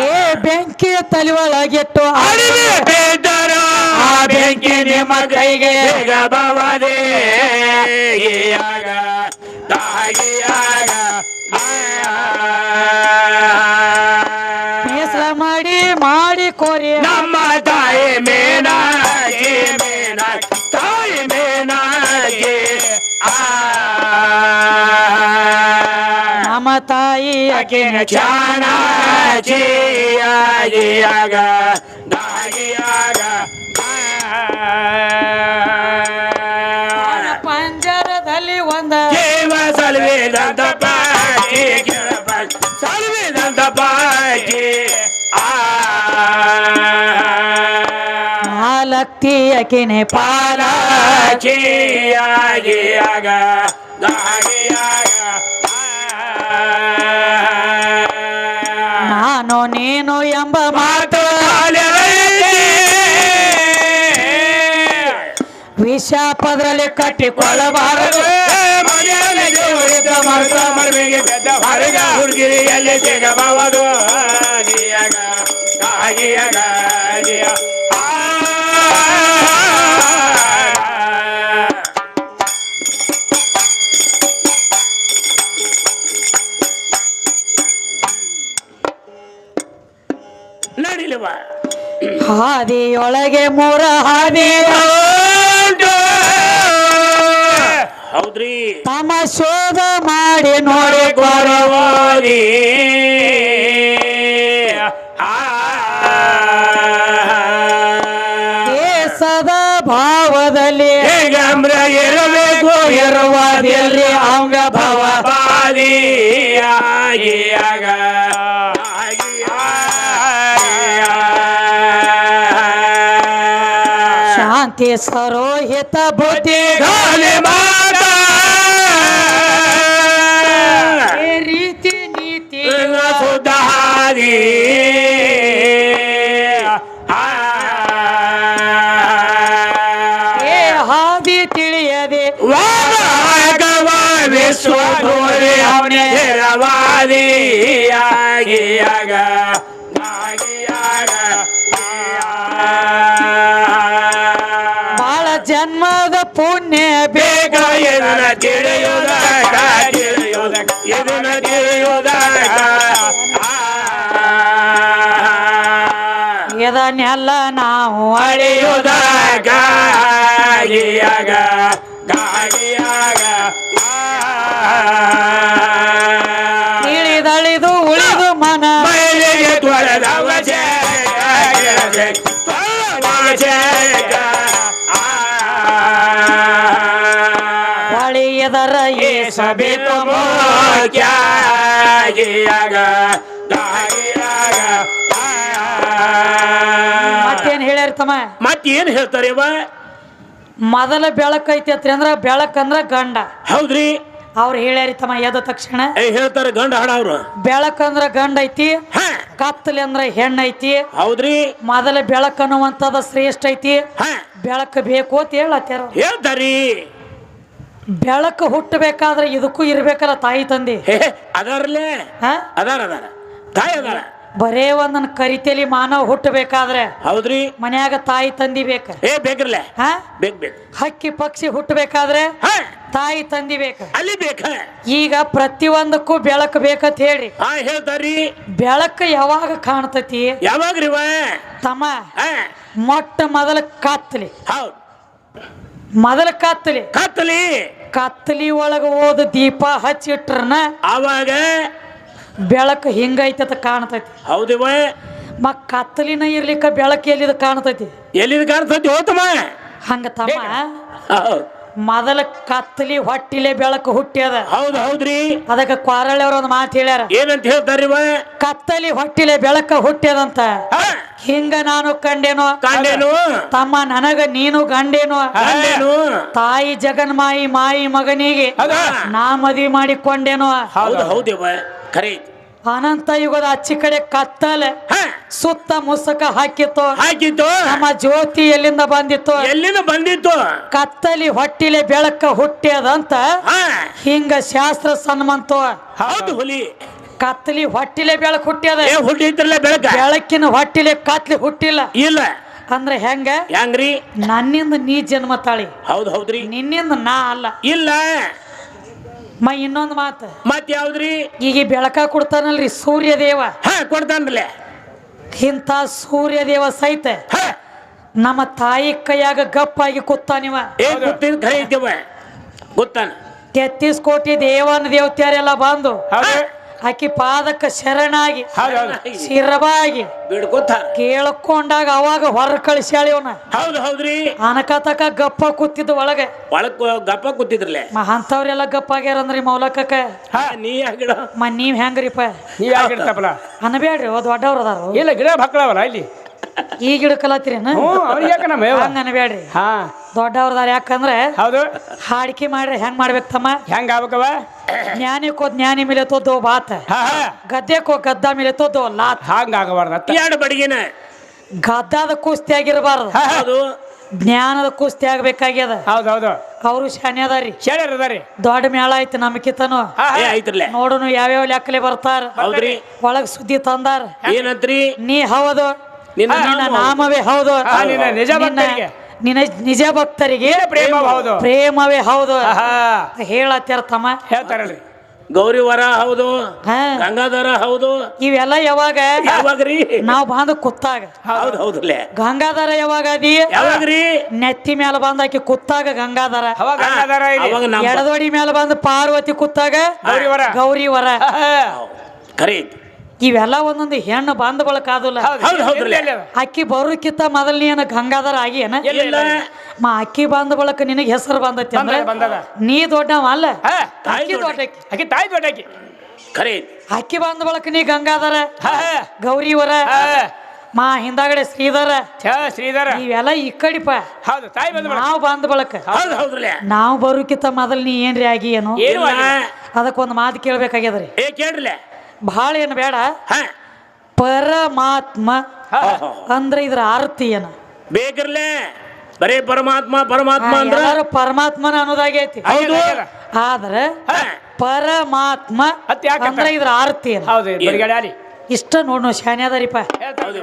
ಏ ಬೆಂಕಿ ತಲೆ ಒಳಗಿಟ್ಟು ಅಡಿಗೆ ಬೇದರ ಆ ಬೆಂಕಿ ನಿಮ್ಮ ಕೈಗೆ ಬವದೆ ತಾಯಿಯಾಗ ಮೀಸಲ ಮಾಡಿ ಕೋರಿ ನಮ್ಮ ತಾಯಿ ಮೇನಾಗಿ ಮೇನಾಗಿ ತಾಯಿ ಮೇನಾಗಿ ನಮ್ಮ ತಾಯಿ ಆಕೆನ ಚಾಣಾಚಿಯಾಗಿಯಾಗ ದಾಗಿಯಾಗ ಪಂಜರದಲ್ಲಿ ಒಂದ ಜೀವ ಸಲ್ವೇದಂತ ಬಾಕಿ ಸಲ್ವೇದಂತ ಬಾಕಿ ನಾಲಕ್ತಿ ಅಕಿನೆ ಪಾಲಾಚಿಯಾಗಿಯಾಗ ದಾಗಿಯಾಗ ನಾನು ನೀನು ಎಂಬ ಮಾತು ವಿಷ ಪದರಲ್ಲಿ ಕಟ್ಟಿಕೊಳ್ಳಬಾರದು ಹುಡುಗಿರಿಯಲ್ಲಿ ಸಿಗಬಹುದು ನಡಿಲುವ ಹಾದಿಯೊಳಗೆ ಮೂರ ಹಾದಿ ಹೌದ್ರಿ ತಮ್ಮ ಶೋಧ ಮಾಡಿ ನೋಡಿ ಕೊರವಾರಿ ಸದಾ ಭಾವದಲ್ಲಿ ಗಮ್ರ ಇರಬೇಕು ಇರುವಾದಿಯಲ್ಲಿ ಅವಂಗ ಭಾವ ಬಾದಿ ಆಗಿಯಾಗ ಶಾಂತಿ ಸರೋಹಿತ ಬುದ್ಧಿ ಗಾಲಿ ಮಾತ ರೀತಿ ನೀತಿ ಸುಧಾರಿ ಹಾದಿ ತಿಳಿಯದೆ ವಿಶ್ವಧೂರಿ ಅವನೇ ವಾದಿ ಆಗಿಯಾಗ ಬಾಳ ಜನ್ಮದ ಪುಣ್ಯ ಬೇಗ ಇದನ್ನ ತಿಳಿಯುವುದಕ್ಕ ಇದನ್ನ ತಿಳಿಯುವುದಕ್ಕ ಇದನ್ನೆಲ್ಲ ನಾವು ಅಳಿಯುವುದಕ್ಕ ಗಾಗಿಯಾಗ ಗಾಗಿಯಾಗ ತಿಳಿದಳಿದು ಉಳಿದು ಮನ ಮೈಲಿಗೆ ತೊಳೆದವ ಹೊಳೆಯದರ ಸಬೇತು ಮೋಕ್ಯಾಗಿಯಾಗ ಗಾಗಿಯಾಗ ಮತ್ತೇನ್ ಹೇಳ್ಯಾರ ತಮ್ಮ ಮತ್ತೇನ್ ಹೇಳ್ತಾರೆ ಇವ ಮೊದಲ ಬೆಳಕೈತಿ ಅಂದ್ರ ಬೆಳಕಂದ್ರ ಗಂಡ ಹೌದ್ರಿ ಅವ್ರು ಹೇಳ್ಯಾರಿ ತಮ್ಮ ಎದ್ದ ತಕ್ಷಣ ಹೇಳ್ತಾರೆ ಗಂಡ ಹಾಡ ಅವ್ರು ಬೆಳಕಂದ್ರ ಗಂಡ ಐತಿ ಕತ್ತಲಿ ಅಂದ್ರ ಹೆಣ್ಣ ಐತಿ ಹೌದ್ರಿ ಮೊದಲ ಬೆಳಕ ಅನ್ನುವಂಥದ್ದು ಶ್ರೇಷ್ಠ ಐತಿ ಬೆಳಕು ಬೇಕು ಅಂತ ಹೇಳತ್ತಾರ ಹೇಳ್ತಾರಿ ಬೆಳಕು ಹುಟ್ಟಬೇಕಾದ್ರೆ ಇದಕ್ಕೂ ಇರ್ಬೇಕಲ್ಲ ತಾಯಿ ತಂದೆ ಅದಾರಲ್ಲೇ ಹಾ ಅದಾರ ತಾಯಿ ಅದಾರ ಬರೇ ಒಂದನ್ ಕರಿತೇಲಿ ಮಾನವ ಹುಟ್ಟಬೇಕಾದ್ರೆ ಹೌದ್ರಿ ಮನ್ಯಾಗ ತಾಯಿ ತಂದಿ ಬೇಕ ಬೇಕ್ರಲ್ಲ ಹಾ ಬೇಕು ಹಕ್ಕಿ ಪಕ್ಷಿ ಹುಟ್ಟಬೇಕಾದ್ರೆ ತಾಯಿ ತಂದಿ ಬೇಕ ಅಲ್ಲಿ ಬೇಕ ಈಗ ಪ್ರತಿಯೊಂದಕ್ಕೂ ಬೆಳಕು ಬೇಕಂತ ಹೇಳ್ರಿ ಹೇಳ್ತಾರಿ ಬೆಳಕು ಯಾವಾಗ ಕಾಣ್ತತಿ ಯಾವಾಗ್ರಿ ತಮ್ಮ ಮೊಟ್ಟ ಮೊದಲ ಕತ್ತಲಿ ಹೌದು ಮೊದಲ ಕತ್ತಲಿ ಕತ್ತಲಿ ಕತ್ತಲಿ ಒಳಗ ಓದ ದೀಪ ಹಚ್ಚಿಟ್ರನ ಅವಾಗ ಬೆಳಕು ಹಿಂಗೈತ ಕಾಣ್ತೈತಿ ಹೌದಿವ ಕತ್ತಲಿನ ಇರ್ಲಿಕ್ಕ ಬೆಳಕು ಎಲ್ಲಿದ ಕಾಣ್ತೈತಿ ಎಲ್ಲಿದ ಕಾಣ್ತೈತಿ ಹೋತಮ್ಮ ಹಂಗ ತಮ್ಮ ಮೊದಲ ಕತ್ತಲಿ ಹೊಟ್ಟಿಲೆ ಬೆಳಕು ಹುಟ್ಟ್ಯದ ಹೌದ್ರಿ ಅದಕ್ಕೆ ಕ್ವಾರಳ್ಳಿ ಅವ್ರ ಒಂದು ಮಾತು ಹೇಳ್ಯಾರ ಏನಂತ ಹೇಳ್ತಾರಿ ಕತ್ತಲಿ ಹೊಟ್ಟಿಲೆ ಬೆಳಕ ಹುಟ್ಟ್ಯದಂತ ಹಿಂಗ ನಾನು ಕಂಡೇನೋ ತಮ್ಮ ನನಗ ನೀನು ಗಂಡೇನೋ ತಾಯಿ ಜಗನ್ಮಾಯಿ ಮಾಯಿ ಮಗನಿಗೆ ನಾ ಮದ್ವಿ ಮಾಡಿಕೊಂಡೇನೋ ಹೌದಿವ ಖರೆ ಅನಂತ ಯುಗದ ಅಚ್ಚಿ ಕಡೆ ಕತ್ತಲೆ ಹಾ, ಸುತ್ತ ಮುಸುಕ ಹಾಕಿತ್ತು ಹಾಕಿತ್ತು. ನಮ್ಮ ಜ್ಯೋತಿ ಎಲ್ಲಿಂದ ಬಂದಿತ್ತು ಎಲ್ಲಿಂದ ಬಂದಿತ್ತು? ಕತ್ತಲಿ ಹೊಟ್ಟಿಲೆ ಬೆಳಕ ಹುಟ್ಟ್ಯದಂತ ಹಾ, ಹಿಂಗ ಶಾಸ್ತ್ರ ಸನ್ಮಂತು ಹೌದು ಹುಲಿ. ಕತ್ತಲಿ ಹೊಟ್ಟಿಲೆ ಬೆಳಕು ಹುಟ್ಟ್ಯದ ಹುಟ್ಟಿದ್ರಲ್ಲ ಬೆಳಕ, ಬೆಳಕಿನ ಹೊಟ್ಟಿಲೆ ಕತ್ಲಿ ಹುಟ್ಟಿಲ್ಲ ಇಲ್ಲ ಅಂದ್ರೆ ಹೆಂಗ ಹೆಂಗ್ರಿ? ನನ್ನಿಂದ ನೀ ಜನ್ಮ ತಾಳಿ, ಹೌದ್ ಹೌದ್ರಿ. ನಿನ್ನಿಂದ ನಾ ಅಲ್ಲ. ಇಲ್ಲ ಇನ್ನೊಂದು ಮಾತು, ಮತ್ ಯಾವ್ದ್ರಿ? ಈಗ ಈ ಬೆಳಕ ಕೊಡ್ತಾನಲ್ರಿ ಸೂರ್ಯ ದೇವ, ಹಾ, ಕೊಡ್ತಾನ್ರಲ್ಲ. ಇಂಥ ಸೂರ್ಯ ದೇವ ಸಹಿತ ಹಾ, ನಮ್ಮ ತಾಯಿ ಕೈಯಾಗ ಗಪ್ಪಾಗಿ ಕೂತಾನಿವ. ಗೊತ್ತಿದ್ ಖರೆ ಐತಿವ, ಗೊತ್ತಾನ. 33 ಕೋಟಿ ದೇವನ ದೇವತೆಯರೆಲ್ಲ ಬಂದು ಹೌದು ಆಕಿ ಪಾದಕ್ಕ ಶರಣಾಗಿ ಹೌದು ಶಿರಬಾಗಿ ಬಿಡ್ಕೊತಾರ. ಕೇಳ್ಕೊಂಡಾಗ ಅವಾಗ ಹೊರ ಕಳಿಸ್ಯಾಳಿವನ. ಹೌದ್ ಹೌದ್ರಿ. ಅನಕತಕ ಗಪ್ಪ ಕೂತಿದ್ದು ಒಳಗೆ ಒಳಗ್ ಗಪ್ಪ ಕೂತಿದ್ರಲ್ಲ. ಅಂತವ್ರೆಲ್ಲ ಗಪ್ಪ ಆಗ್ಯಾರಂದ್ರಿ ಮೌಲಕಕ್ಕ. ನೀ ಗಿಡ ನೀವ್ ಹೆಂಗ್ರಿಪ್ಪ ನೀವ್ ಯಾಕಿರ್ತಪ್ಪಲ್ಲ ಅನ್ಬೇಡ್ರಿ ದೊಡ್ಡವ್ರ ಅದಾರು. ಇಲ್ಲ ಗಿಡ ಮಕ್ಕಳವಲ್ಲ ಇಲ್ಲಿ ಈ ಗಿಡ ಕಲತ್ತೀರೇನು? ಅವ್ರಿಗೆ ಯಾಕ ನಮ್ಮ ಯವ್ವ? ಹಂಗ ಅನ್ಬೇಡ್ರಿ, ಹಾ ದೊಡ್ಡವ್ರದಾರ. ಯಾಕಂದ್ರೆ ಹೌದು ಹಾಡಿಕೆ ಮಾಡ್ರಿ ಹೆಂಗ್ ಮಾಡ್ಬೇಕು ತಮ್ಮ? ಹೆಂಗ ಆಗ್ಬೇಕವ? ಜ್ಞಾನಿಕೋ ಜ್ಞಾನಿ ಮೇಲೆ ತೋದೋ ಬಾತ, ಹಾ ಹಾ ಗದ್ದೆಕೋ ಗದ್ದ ಮೇಲೆ ತೋದೋ ಲಾತ್. ಹಂಗ ಆಗಬಾರ್ದ. ಎರಡು ಬಡಿಗೆನ. ಗದ್ದಾದ ಕುಸ್ತಿ ಆಗಿರಬಾರ್ದು, ಹೌದು, ಜ್ಞಾನದ ಕುಸ್ತಿ ಆಗ್ಬೇಕಾಗ್ಯದ. ಹೌದೌದು ಅವರು ಶಾನೆ ಅದಾರಿ, ಶೇಡರ್ ಅದಾರಿ. ದೊಡ್ಡ ಮೇಳ ಐತಿ ನಮ್ಕಿತನು. ಐತ್ರಲ್ಲ. ನೋಡುನು ಯಾವ್ಯಾವ ಲೆಕ್ಕಲೆ ಬರ್ತಾರ. ಹೌದ್ರಿ. ಒಳಗ್ ಸುದ್ದಿ ತಂದಾರ. ಏನಂತ್ರಿ? ನೀ ಹೌದು, ನಿನ್ನ ನಿನ್ನ ನಾಮವೇ ಹೌದು, ನಿನ್ನ ನಿಜ ಭಕ್ತರಿಗೆ. ನಿನ್ನ ನಿಜ ಭಕ್ತರಿಗೆ ಪ್ರೇಮ ಹೌದು, ಪ್ರೇಮವೇ ಹೌದು ಆಹಾ. ಹೇಳತ್ತಾರ ತಮ್ಮ. ಹೇಳ್ತಾರಲ್ರಿ. ಗೌರಿ ವರ ಹೌದು, ಹಾ, ಗಂಗಾಧರ ಹೌದು. ಇವೆಲ್ಲ ಯಾವಾಗ ಯಾವಾಗ್ರಿ? ನಾವ್ ಬಂದು ಕುತ್ತಾಗ. ಹೌದ್ ಹೌದ್ರಲ್ಲ. ಗಂಗಾಧರ ಯಾವಾಗ ಅದಿ? ಯಾವಾಗ್ರಿ? ನೆತ್ತಿ ಮ್ಯಾಲ ಬಂದ ಆಕಿ ಕುತ್ತಾಗ ಗಂಗಾಧರ. ಅವಾಗ ಗಂಗಾಧರ ಇಲ್ಲಿ. ಅವಾಗ ನಮ್ಮ ಎಡದೋಡಿ ಮ್ಯಾಲ ಬಂದು ಪಾರ್ವತಿ ಕುತ್ತಾಗ ಗೌರಿವರ. ಗೌರಿವರ. ಆಹಾ. ಖರೆ ಐತಿ. ಇವೆಲ್ಲ ಒಂದೊಂದು ಹೆಣ್ಣು ಬಂದ ಬಳಕ ಆದುಲ್ಲ. ಹೌದ್ ಹೌದ್ರಲ್ಲ. ಅಕ್ಕಿ ಬರೋಕ್ಕಿಂತ ಮೊದಲ್ ನೀ ಗಂಗಾಧರ ಆಗಿ ಏನ? ಇಲ್ಲ. ಅಕ್ಕಿ ಬಂದ ಬಳಕ ನಿನಗೆ ಹೆಸರು ಬಂದೈತಿ ಅಂದ್ರೆ ಬಂದದ. ನೀ ದೊಡ್ಡವ ಅಲ್ಲ, ಹಾ, ಅಕ್ಕಿ ದೊಡ್ಡಕ್ಕಿ. ಆಕಿ ತಾಯಿ ದೊಡ್ಡಾಕಿ. ಖರೆ ಐತಿ. ಅಕ್ಕಿ ಬಂದ ಬಳಕ ನೀ ಗಂಗಾಧರ, ಹಾ ಹಾ ಗೌರಿವರ, ಹಾ. ಹಿಂದಾಗಡೆ ಶ್ರೀಧರ. ಶ್ರೀಧರ. ಇವೆಲ್ಲ ಈ ಕಡಿಪ. ಹೌದು ತಾಯಿ ಬಂದ ನಾವ್ ಬಂದ ಬಳಕ ಹೌದ್ ಹೌದ್ರಲ್ಲ. ನಾವ್ ಬರೋಕ್ಕಿಂತ ಮೊದಲ್ ನೀ ಏನ್ರಿ ಆಗಿ ಏನು? ಏನು ಆಗಿಲ್ಲ. ಅದಕ್ಕೊಂದು ಮಾತು ಕೇಳ್ಬೇಕಾಗ್ಯದ್ರಿ. ಕೇಳ್ರಲ್ಲ. ಭಾಳ ಏನು ಬೇಡ. ಹಾ, ಪರಮಾತ್ಮ ಅಂದ್ರೆ ಇದ್ರ ಅರ್ಥ ಏನ? ಬೇಕಿರ್ಲೆ ಬರೇ ಪರಮಾತ್ಮ ಪರಮಾತ್ಮ ಅಂದ್ರ ಎಲ್ಲಾರು ಪರಮಾತ್ಮನ ಅನ್ನೋದಾಗೈತಿ. ಹೌದು. ಆದ್ರೆ ಹಾ. ಪರಮಾತ್ಮ ಅದ್ ಯಾಕೆ ಅಂತ? ಅಂದ್ರೆ ಇದ್ರ ಅರ್ಥ ಏನ? ಹೌದು ಬರಿಗಡೆ ಅಲ್ಲಿ ಇಷ್ಟ ನೋಡ್ ಶಾನೆ ಅದಾರಿಪ್ಪ. ಹೇಳ್ತಾರೆ.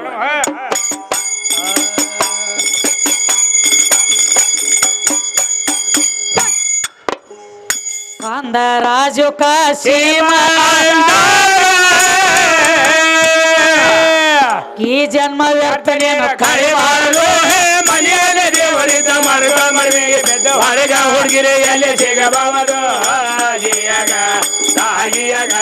ಕಂದ ರಾಜು ಕಾಶೀಮ ಈ ಜನ್ಮ ವ್ಯರ್ಥನೇನು ಕಳೆ ಮಾಡಲು ಮನೆಯಲ್ಲಿ ದೇವರಿದ್ದ ಮರುಗ ಮರುವಿಗೆ ಬೆದ್ದ ಹೊರಗ ಹುಡುಗಿರೆ ಎಲ್ಲಿ ಸಿಗಬಹುದು ಜಿಯಗ ತಾಯಿಯಗ